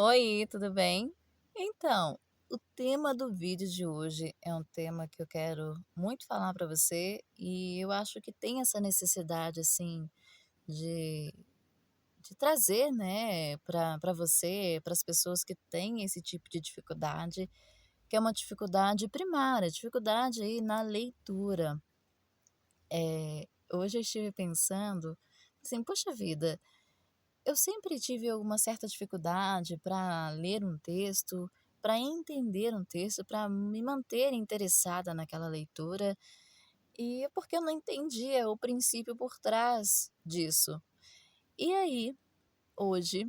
Oi, tudo bem? Então, o tema do vídeo de hoje é um tema que eu quero muito falar para você e eu acho que tem essa necessidade, assim, de, de trazer, né, para você, para as pessoas que têm esse tipo de dificuldade, que é uma dificuldade primária, dificuldade aí na leitura. Hoje eu estive pensando, assim, poxa vida. Eu sempre tive uma certa dificuldade para ler um texto, para entender um texto, para me manter interessada naquela leitura, e é porque eu não entendia o princípio por trás disso. E aí, hoje,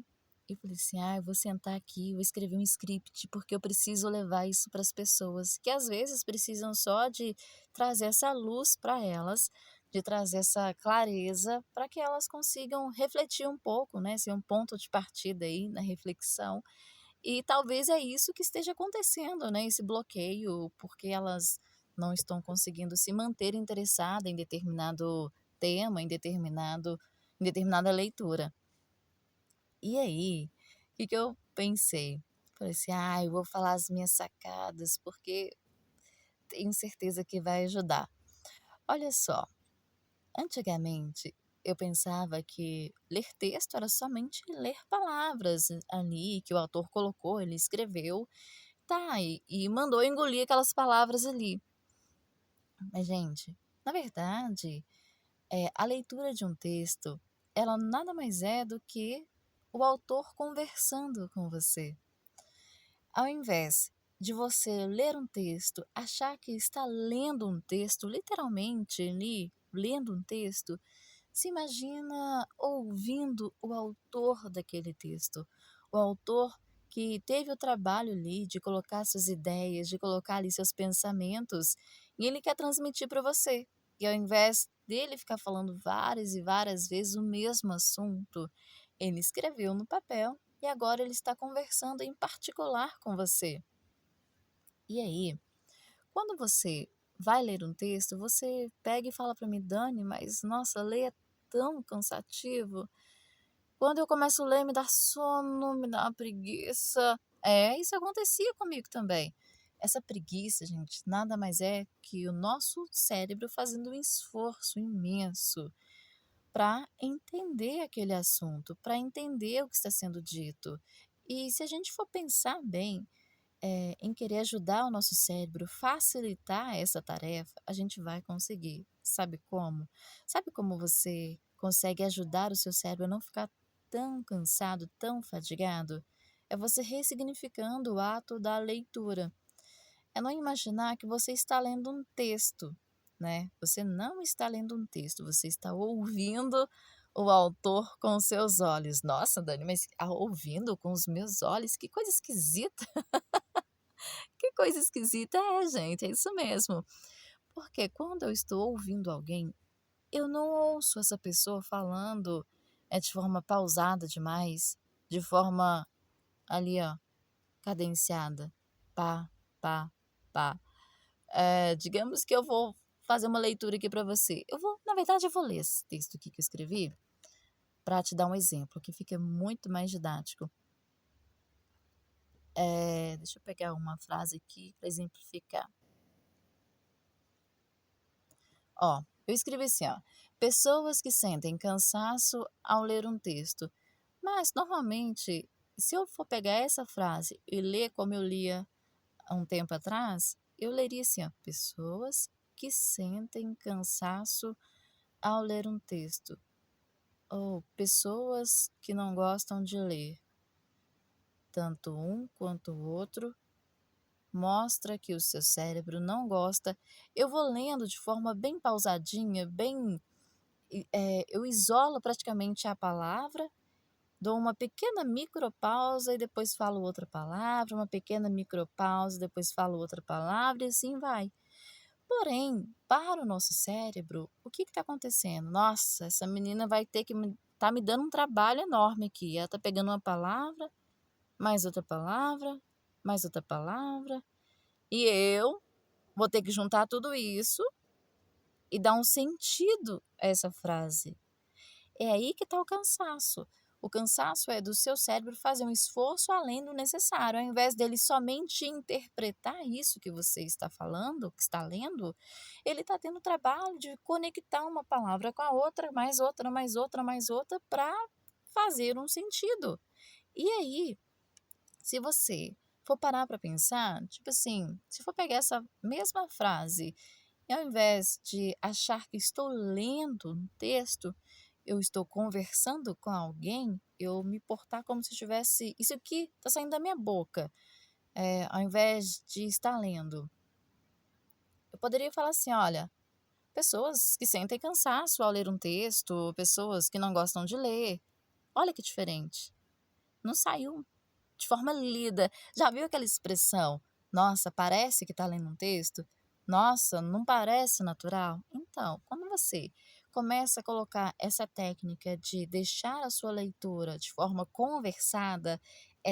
eu falei assim: "Ah, eu vou sentar aqui, vou escrever um script, porque eu preciso levar isso para as pessoas, que às vezes precisam só de trazer essa luz para elas, de trazer essa clareza para que elas consigam refletir um pouco, né, ser um ponto de partida aí na reflexão. E talvez é isso que esteja acontecendo, né, esse bloqueio, porque elas não estão conseguindo se manter interessada em determinado tema, em determinada leitura. E aí, o que que eu pensei? Falei assim: "Ah, eu vou falar as minhas sacadas, porque tenho certeza que vai ajudar". Olha só, antigamente eu pensava que ler texto era somente ler palavras ali que o autor colocou, ele escreveu, tá, e mandou engolir aquelas palavras ali. Mas gente, na verdade, a leitura de um texto, ela nada mais é do que o autor conversando com você. Ao invés de você ler um texto, achar que está lendo um texto, literalmente ali, lendo um texto, se imagina ouvindo o autor daquele texto. O autor que teve o trabalho ali de colocar suas ideias, de colocar ali seus pensamentos, e ele quer transmitir para você. E ao invés dele ficar falando várias e várias vezes o mesmo assunto, ele escreveu no papel e agora ele está conversando em particular com você. E aí, quando você vai ler um texto, você pega e fala para mim: "Dani, mas nossa, ler é tão cansativo. Quando eu começo a ler me dá sono, me dá uma preguiça". É, isso acontecia comigo também. Essa preguiça, gente, nada mais é que o nosso cérebro fazendo um esforço imenso para entender aquele assunto, para entender o que está sendo dito. E se a gente for pensar bem, em querer ajudar o nosso cérebro, facilitar essa tarefa, a gente vai conseguir. Sabe como? Sabe como você consegue ajudar o seu cérebro a não ficar tão cansado, tão fadigado? É você ressignificando o ato da leitura. É não imaginar que você está lendo um texto, né? Você não está lendo um texto, você está ouvindo o autor com os seus olhos. Nossa, Dani, mas ouvindo com os meus olhos, que coisa esquisita. Que coisa esquisita. É, gente, é isso mesmo. Porque quando eu estou ouvindo alguém, eu não ouço essa pessoa falando de forma pausada demais, de forma ali, ó, cadenciada. Pá, pá, pá. Digamos que eu vou fazer uma leitura aqui para você. Na verdade, eu vou ler esse texto aqui que eu escrevi para te dar um exemplo que fica muito mais didático. Deixa eu pegar uma frase aqui para exemplificar. Ó, eu escrevi assim, ó: pessoas que sentem cansaço ao ler um texto. Mas, normalmente, se eu for pegar essa frase e ler como eu lia há um tempo atrás, eu leria assim, ó: pessoas que sentem cansaço ao ler um texto. Ou pessoas que não gostam de ler. Tanto um quanto o outro mostra que o seu cérebro não gosta. Eu vou lendo de forma bem pausadinha, bem. Eu isolo praticamente a palavra, dou uma pequena micropausa e depois falo outra palavra, uma pequena micropausa, depois falo outra palavra e assim vai. Porém, para o nosso cérebro, o que está acontecendo? Nossa, essa menina vai ter que tá me dando um trabalho enorme aqui. Ela está pegando uma palavra, mais outra palavra, mais outra palavra, e eu vou ter que juntar tudo isso e dar um sentido a essa frase. É aí que está o cansaço. O cansaço é do seu cérebro fazer um esforço além do necessário, ao invés dele somente interpretar isso que você está falando, que está lendo, ele está tendo o trabalho de conectar uma palavra com a outra, mais outra, mais outra, mais outra, para fazer um sentido. E aí, se você for parar para pensar, tipo assim, se for pegar essa mesma frase e ao invés de achar que estou lendo um texto, eu estou conversando com alguém, eu me portar como se tivesse isso aqui está saindo da minha boca, ao invés de estar lendo. Eu poderia falar assim: olha, pessoas que sentem cansaço ao ler um texto, pessoas que não gostam de ler. Olha que diferente. Não saiu de forma lida. Já viu aquela expressão? Nossa, parece que está lendo um texto? Nossa, não parece natural? Então, quando você começa a colocar essa técnica de deixar a sua leitura de forma conversada,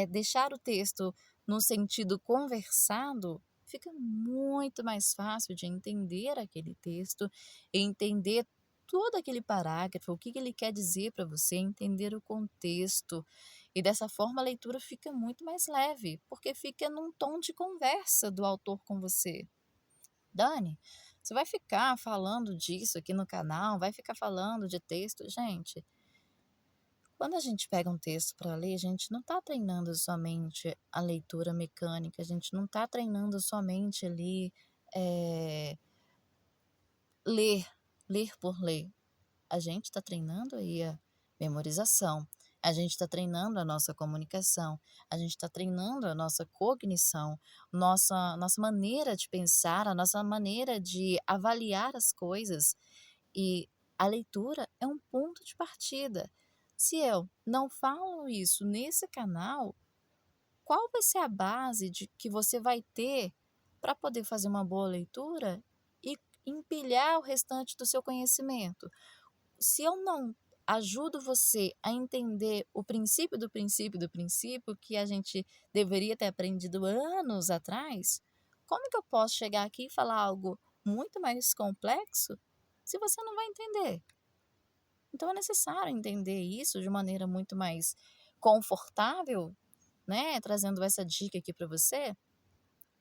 deixar o texto no sentido conversado, fica muito mais fácil de entender aquele texto, entender todo aquele parágrafo, o que ele quer dizer para você, entender o contexto. E dessa forma a leitura fica muito mais leve, porque fica num tom de conversa do autor com você. Dani, você vai ficar falando disso aqui no canal, vai ficar falando de texto. Gente, quando a gente pega um texto para ler, a gente não está treinando somente a leitura mecânica, a gente não está treinando somente ali eh, ler, ler por ler. A gente está treinando aí a memorização, a gente está treinando a nossa comunicação, a gente está treinando a nossa cognição, nossa maneira de pensar, a nossa maneira de avaliar as coisas. E a leitura é um ponto de partida. Se eu não falo isso nesse canal, qual vai ser a base de que você vai ter para poder fazer uma boa leitura e empilhar o restante do seu conhecimento? Se eu não ajudo você a entender o princípio do princípio do princípio que a gente deveria ter aprendido anos atrás, como que eu posso chegar aqui e falar algo muito mais complexo se você não vai entender? Então é necessário entender isso de maneira muito mais confortável, né? Trazendo essa dica aqui para você,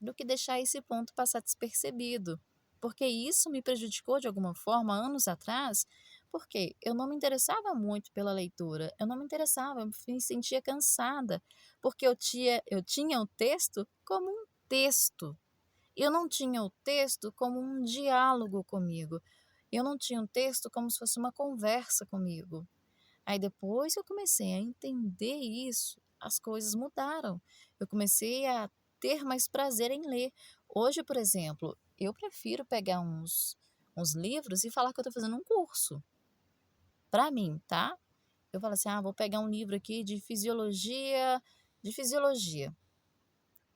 do que deixar esse ponto passar despercebido. Porque isso me prejudicou de alguma forma anos atrás, porque eu não me interessava muito pela leitura, eu não me interessava, eu me sentia cansada, porque eu tinha o texto como um texto. Eu não tinha o texto como um diálogo comigo. Eu não tinha um texto como se fosse uma conversa comigo. Aí depois que eu comecei a entender isso, as coisas mudaram. Eu comecei a ter mais prazer em ler. Hoje, por exemplo, eu prefiro pegar uns livros e falar que eu estou fazendo um curso. Para mim, tá? Eu falo assim, vou pegar um livro aqui de fisiologia.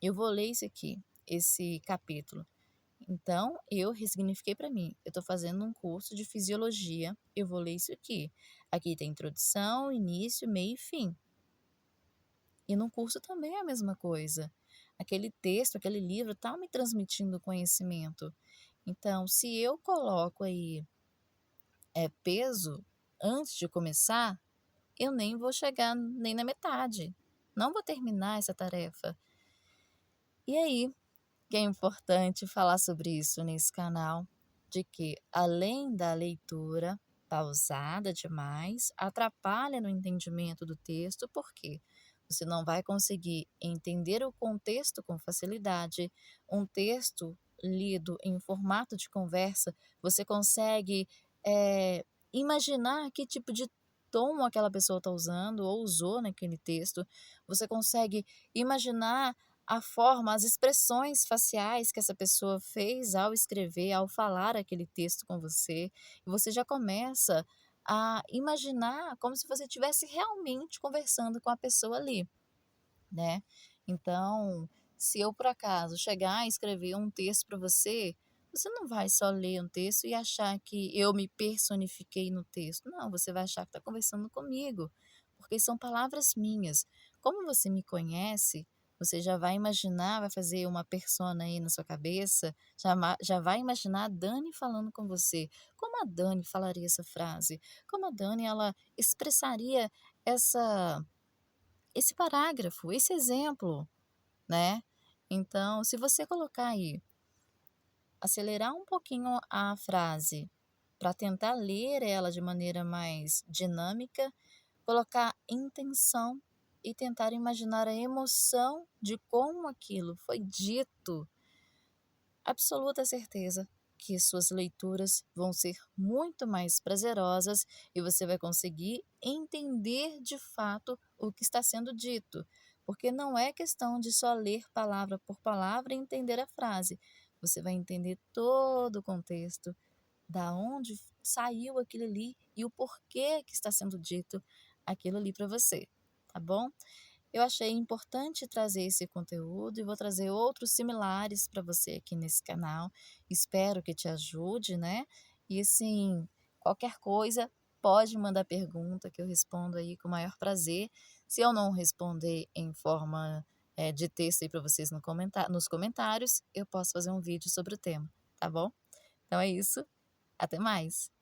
Eu vou ler isso aqui, esse capítulo. Então, eu ressignifiquei para mim. Eu estou fazendo um curso de fisiologia, eu vou ler isso aqui. Aqui tem introdução, início, meio e fim. E no curso também é a mesma coisa. Aquele texto, aquele livro está me transmitindo conhecimento. Então, se eu coloco aí peso antes de começar, eu nem vou chegar nem na metade. Não vou terminar essa tarefa. E aí, que é importante falar sobre isso nesse canal, de que além da leitura pausada demais, atrapalha no entendimento do texto, porque você não vai conseguir entender o contexto com facilidade. Um texto lido em formato de conversa, você consegue imaginar que tipo de tom aquela pessoa está usando ou usou naquele texto. Você consegue imaginar a forma, as expressões faciais que essa pessoa fez ao escrever, ao falar aquele texto com você, e você já começa a imaginar como se você estivesse realmente conversando com a pessoa ali, né? Então, se eu por acaso chegar e escrever um texto para você, você não vai só ler um texto e achar que eu me personifiquei no texto. Não, você vai achar que está conversando comigo, porque são palavras minhas. Como você me conhece, você já vai imaginar, vai fazer uma persona aí na sua cabeça, já vai imaginar a Dani falando com você. Como a Dani falaria essa frase? Como a Dani ela expressaria essa esse parágrafo, esse exemplo, né. Então, se você colocar aí, acelerar um pouquinho a frase, para tentar ler ela de maneira mais dinâmica, colocar intenção e tentar imaginar a emoção de como aquilo foi dito, absoluta certeza que suas leituras vão ser muito mais prazerosas e você vai conseguir entender de fato o que está sendo dito, porque não é questão de só ler palavra por palavra e entender a frase. Você vai entender todo o contexto, da onde saiu aquilo ali e o porquê que está sendo dito aquilo ali para você, tá bom? Eu achei importante trazer esse conteúdo e vou trazer outros similares para você aqui nesse canal. Espero que te ajude, né? E assim, qualquer coisa, pode mandar pergunta que eu respondo aí com o maior prazer. Se eu não responder em forma de texto aí para vocês nos comentários, eu posso fazer um vídeo sobre o tema, tá bom? Então é isso, até mais.